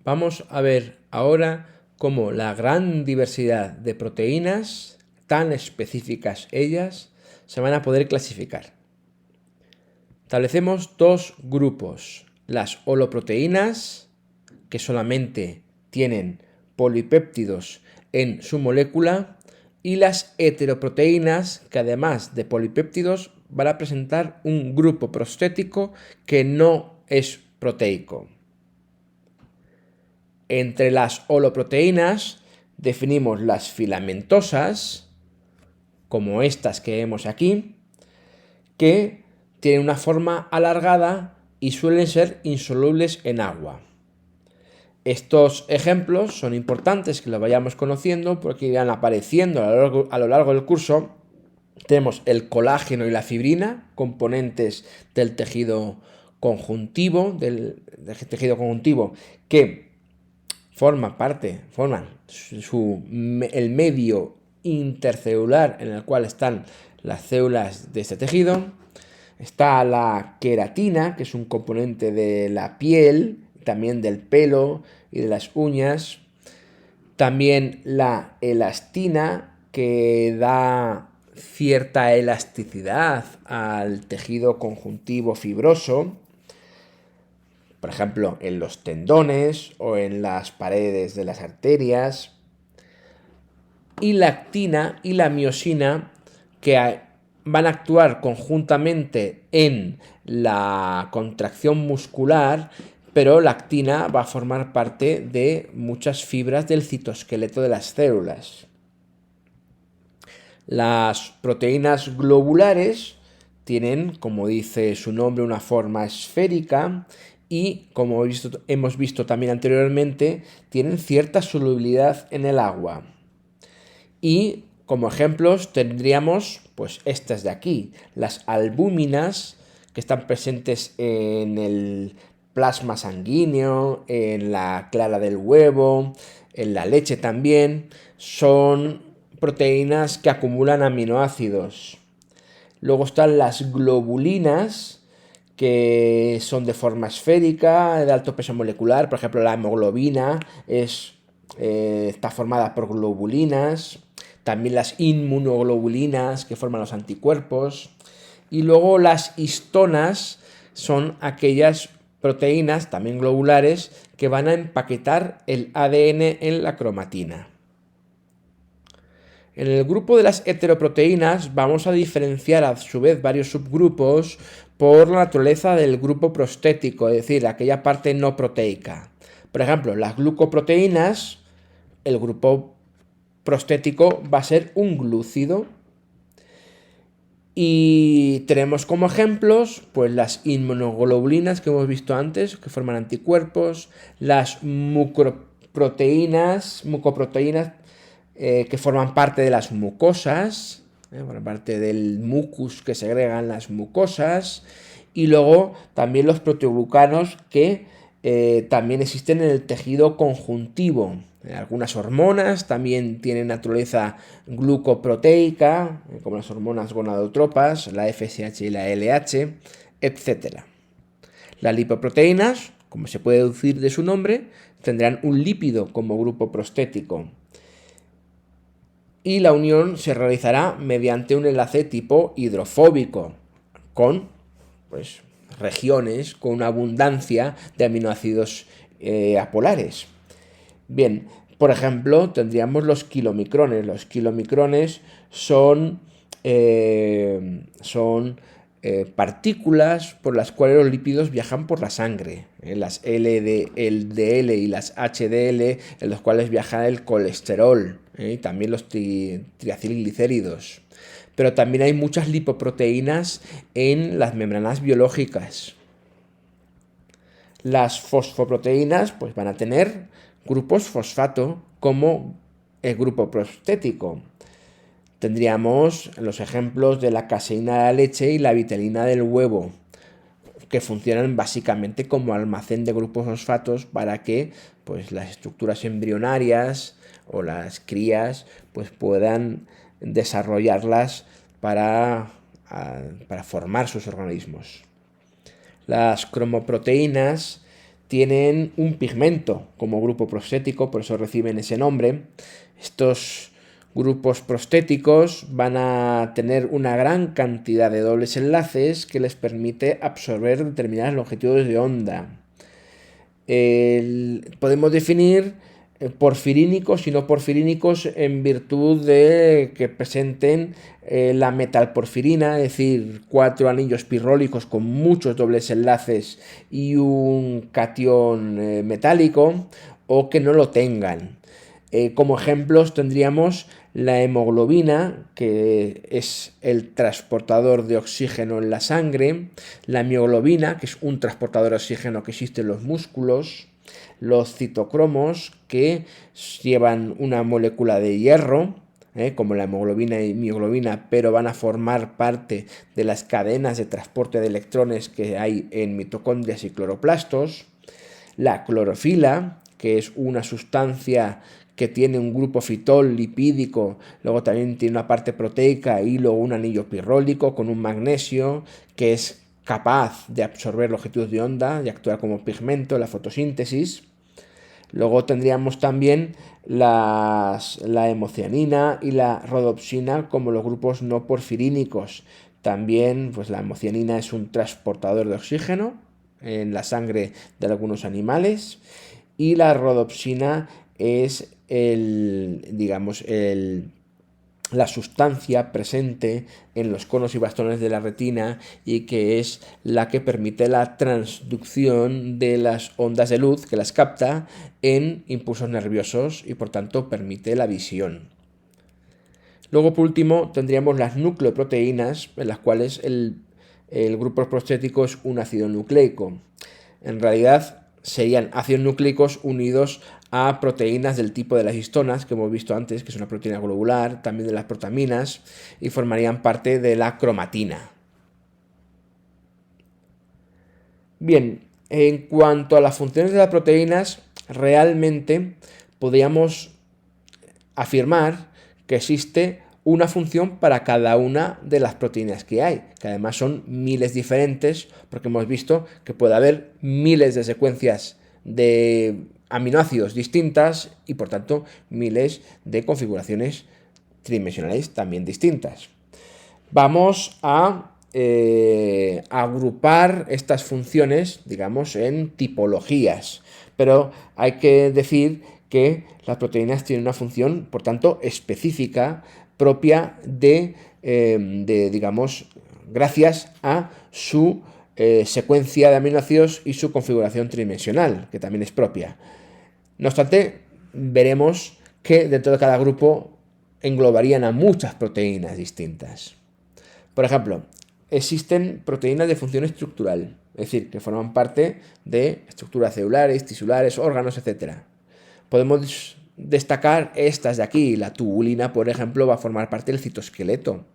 Vamos a ver ahora cómo la gran diversidad de proteínas, tan específicas ellas, se van a poder clasificar. Establecemos dos grupos, las holoproteínas, que solamente tienen polipéptidos en su molécula, y las heteroproteínas, que además de polipéptidos van a presentar un grupo prostético que no es proteico. Entre las holoproteínas definimos las filamentosas, como estas que vemos aquí, que tienen una forma alargada y suelen ser insolubles en agua. Estos ejemplos son importantes que los vayamos conociendo porque irán apareciendo a lo largo del curso. Tenemos el colágeno y la fibrina, componentes del tejido conjuntivo, que forman el medio intercelular en el cual están las células de este tejido. Está la queratina, que es un componente de la piel, también del pelo y de las uñas. También la elastina, que da cierta elasticidad al tejido conjuntivo fibroso, por ejemplo, en los tendones o en las paredes de las arterias. Y la actina y la miosina, que van a actuar conjuntamente en la contracción muscular, pero la actina va a formar parte de muchas fibras del citoesqueleto de las células. Las proteínas globulares tienen, como dice su nombre, una forma esférica y, como hemos visto también anteriormente, tienen cierta solubilidad en el agua. Y como ejemplos tendríamos pues estas de aquí, las albúminas, que están presentes en el plasma sanguíneo, en la clara del huevo, en la leche también. Son proteínas que acumulan aminoácidos. Luego están las globulinas, que son de forma esférica, de alto peso molecular. Por ejemplo, la hemoglobina está formada por globulinas. También las inmunoglobulinas, que forman los anticuerpos. Y luego las histonas son aquellas proteínas, también globulares, que van a empaquetar el ADN en la cromatina. En el grupo de las heteroproteínas vamos a diferenciar a su vez varios subgrupos por la naturaleza del grupo prostético, es decir, aquella parte no proteica. Por ejemplo, las glucoproteínas, el grupo prostético va a ser un glúcido. Y tenemos como ejemplos pues las inmunoglobulinas que hemos visto antes, que forman anticuerpos, las mucoproteínas que forman parte de las mucosas, forman parte del mucus que segregan las mucosas, y luego también los proteoglucanos que también existen en el tejido conjuntivo. Algunas hormonas también tienen naturaleza glucoproteica, como las hormonas gonadotropas, la FSH y la LH, etc. Las lipoproteínas, como se puede deducir de su nombre, tendrán un lípido como grupo prostético. Y la unión se realizará mediante un enlace tipo hidrofóbico, con regiones con una abundancia de aminoácidos apolares. Bien, por ejemplo, tendríamos los kilomicrones. Los kilomicrones son partículas por las cuales los lípidos viajan por la sangre. Las LDL y las HDL, en los cuales viaja el colesterol, y también los triacilglicéridos. Pero también hay muchas lipoproteínas en las membranas biológicas. Las fosfoproteínas pues van a tener grupos fosfato como el grupo prostético. Tendríamos los ejemplos de la caseína de la leche y la vitalina del huevo, que funcionan básicamente como almacén de grupos fosfatos para que pues, las estructuras embrionarias o las crías pues, puedan desarrollarlas para formar sus organismos. Las cromoproteínas tienen un pigmento como grupo prostético, por eso reciben ese nombre. Estos grupos prostéticos van a tener una gran cantidad de dobles enlaces que les permite absorber determinadas longitudes de onda. Podemos definir porfirínicos y no porfirínicos en virtud de que presenten la metalporfirina, es decir, 4 anillos pirrólicos con muchos dobles enlaces y un catión metálico, o que no lo tengan. Como ejemplos tendríamos la hemoglobina, que es el transportador de oxígeno en la sangre, la mioglobina, que es un transportador de oxígeno que existe en los músculos, los citocromos, que llevan una molécula de hierro, como la hemoglobina y mioglobina, pero van a formar parte de las cadenas de transporte de electrones que hay en mitocondrias y cloroplastos, la clorofila, que es una sustancia que tiene un grupo fitol lipídico, luego también tiene una parte proteica y luego un anillo pirrólico con un magnesio que es capaz de absorber longitudes de onda y actuar como pigmento en la fotosíntesis. Luego tendríamos también la hemocianina y la rodopsina como los grupos no porfirínicos. También pues la hemocianina es un transportador de oxígeno en la sangre de algunos animales y la rodopsina es la sustancia presente en los conos y bastones de la retina y que es la que permite la transducción de las ondas de luz, que las capta en impulsos nerviosos y por tanto permite la visión. Luego, por último, tendríamos las nucleoproteínas, en las cuales el grupo prostético es un ácido nucleico. En realidad serían ácidos nucleicos unidos a proteínas del tipo de las histonas, que hemos visto antes, que es una proteína globular, también de las protaminas, y formarían parte de la cromatina. Bien, en cuanto a las funciones de las proteínas, realmente podríamos afirmar que existe una función para cada una de las proteínas que hay, que además son miles diferentes, porque hemos visto que puede haber miles de secuencias de aminoácidos distintas y por tanto miles de configuraciones tridimensionales también distintas. Vamos a agrupar estas funciones, digamos, en tipologías, pero hay que decir que las proteínas tienen una función, por tanto, específica, propia digamos, gracias a su secuencia de aminoácidos y su configuración tridimensional, que también es propia. No obstante, veremos que dentro de cada grupo englobarían a muchas proteínas distintas. Por ejemplo, existen proteínas de función estructural, es decir, que forman parte de estructuras celulares, tisulares, órganos, etc. Podemos destacar estas de aquí. La tubulina, por ejemplo, va a formar parte del citoesqueleto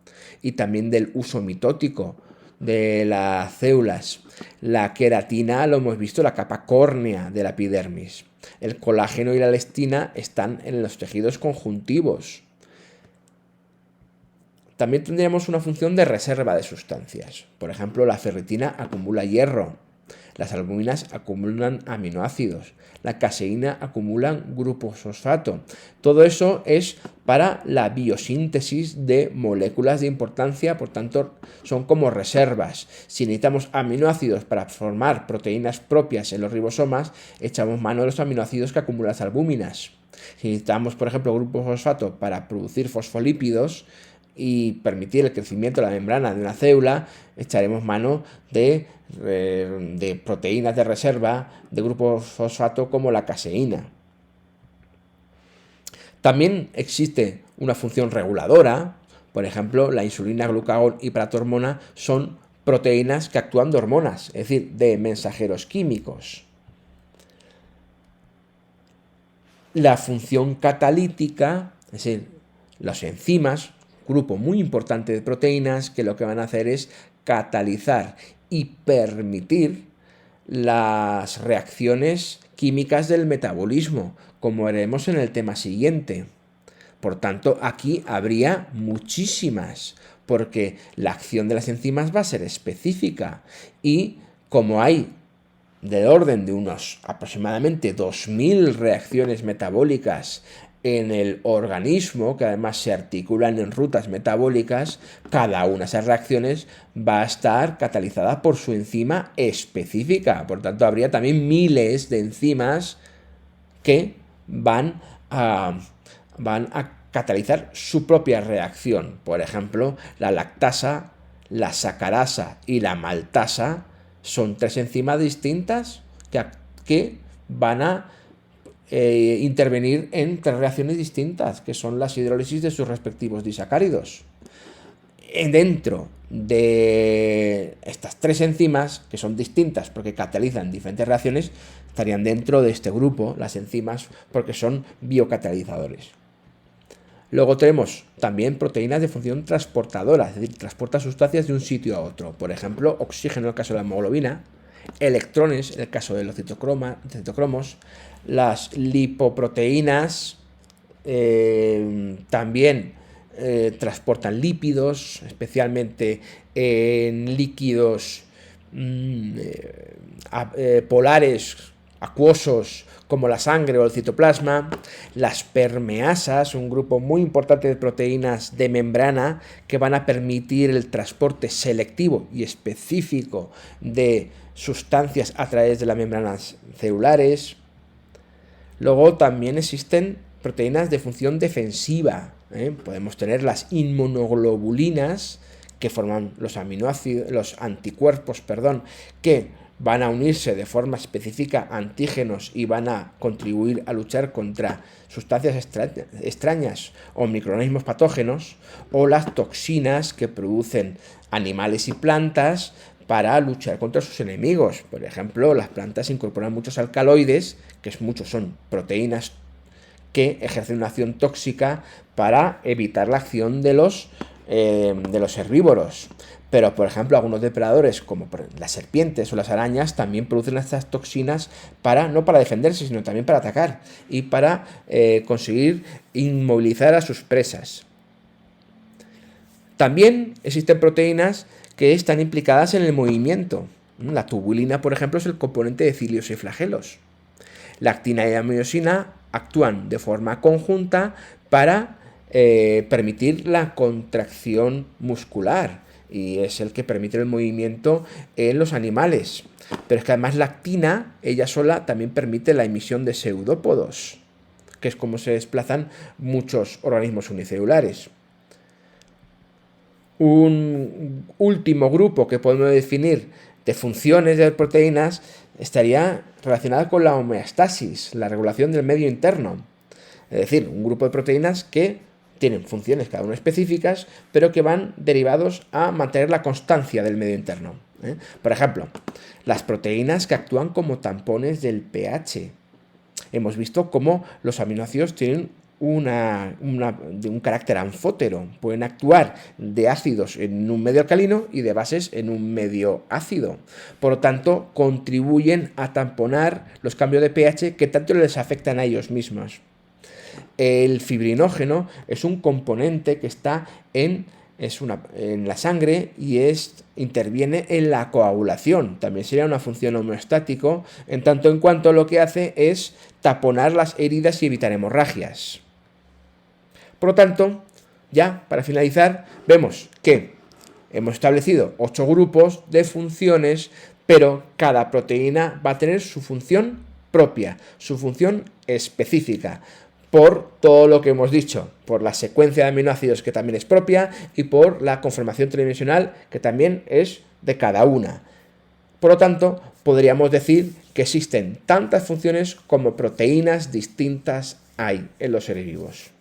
y también del uso mitótico de las células. La queratina, lo hemos visto, la capa córnea de la epidermis. El colágeno y la elastina están en los tejidos conjuntivos. También tendríamos una función de reserva de sustancias. Por ejemplo, la ferritina acumula hierro, las albuminas acumulan aminoácidos, la caseína acumula grupo fosfato. Todo eso es para la biosíntesis de moléculas de importancia, por tanto, son como reservas. Si necesitamos aminoácidos para formar proteínas propias en los ribosomas, echamos mano de los aminoácidos que acumulan las albúminas. Si necesitamos, por ejemplo, grupo fosfato para producir fosfolípidos y permitir el crecimiento de la membrana de una célula, echaremos mano de proteínas de reserva de grupo fosfato como la caseína. También existe una función reguladora, por ejemplo, la insulina, glucagón y paratormona son proteínas que actúan de hormonas, es decir, de mensajeros químicos. La función catalítica, es decir, las enzimas, grupo muy importante de proteínas que lo que van a hacer es catalizar y permitir las reacciones químicas del metabolismo, como veremos en el tema siguiente. Por tanto, aquí habría muchísimas, porque la acción de las enzimas va a ser específica y como hay del orden de unos aproximadamente 2000 reacciones metabólicas en el organismo, que además se articulan en rutas metabólicas, cada una de esas reacciones va a estar catalizada por su enzima específica. Por tanto, habría también miles de enzimas que van a catalizar su propia reacción. Por ejemplo, la lactasa, la sacarasa y la maltasa son 3 enzimas distintas que van a intervenir en 3 reacciones distintas, que son las hidrólisis de sus respectivos disacáridos. Dentro de estas 3 enzimas, que son distintas porque catalizan diferentes reacciones, estarían dentro de este grupo las enzimas porque son biocatalizadores. Luego tenemos también proteínas de función transportadora, es decir, transportan sustancias de un sitio a otro. Por ejemplo, oxígeno en el caso de la hemoglobina, electrones en el caso de los citocromos, las lipoproteínas también transportan lípidos, especialmente en líquidos polares, acuosos, como la sangre o el citoplasma. Las permeasas, un grupo muy importante de proteínas de membrana que van a permitir el transporte selectivo y específico de sustancias a través de las membranas celulares. Luego también existen proteínas de función defensiva. Podemos tener las inmunoglobulinas, que forman los aminoácidos, los anticuerpos, que van a unirse de forma específica a antígenos y van a contribuir a luchar contra sustancias extrañas o microorganismos patógenos, o las toxinas que producen animales y plantas para luchar contra sus enemigos. Por ejemplo, las plantas incorporan muchos alcaloides, que muchos son proteínas que ejercen una acción tóxica para evitar la acción de los herbívoros. Pero, por ejemplo, algunos depredadores, como las serpientes o las arañas, también producen estas toxinas no para defenderse, sino también para atacar y para conseguir inmovilizar a sus presas. También existen proteínas que están implicadas en el movimiento. La tubulina, por ejemplo, es el componente de cilios y flagelos. La actina y la miosina actúan de forma conjunta para permitir la contracción muscular, y es el que permite el movimiento en los animales. Pero es que además la actina, ella sola, también permite la emisión de pseudópodos, que es como se desplazan muchos organismos unicelulares. Un último grupo que podemos definir de funciones de proteínas estaría relacionada con la homeostasis, la regulación del medio interno. Es decir, un grupo de proteínas que tienen funciones cada una específicas, pero que van derivados a mantener la constancia del medio interno. Por ejemplo, las proteínas que actúan como tampones del pH. Hemos visto cómo los aminoácidos tienen un carácter anfótero. Pueden actuar de ácidos en un medio alcalino y de bases en un medio ácido. Por lo tanto, contribuyen a tamponar los cambios de pH que tanto les afectan a ellos mismos. El fibrinógeno es un componente que está en la sangre y interviene en la coagulación. También sería una función homeostático, en tanto en cuanto lo que hace es taponar las heridas y evitar hemorragias. Por lo tanto, ya para finalizar, vemos que hemos establecido 8 grupos de funciones, pero cada proteína va a tener su función propia, su función específica, por todo lo que hemos dicho, por la secuencia de aminoácidos que también es propia y por la conformación tridimensional que también es de cada una. Por lo tanto, podríamos decir que existen tantas funciones como proteínas distintas hay en los seres vivos.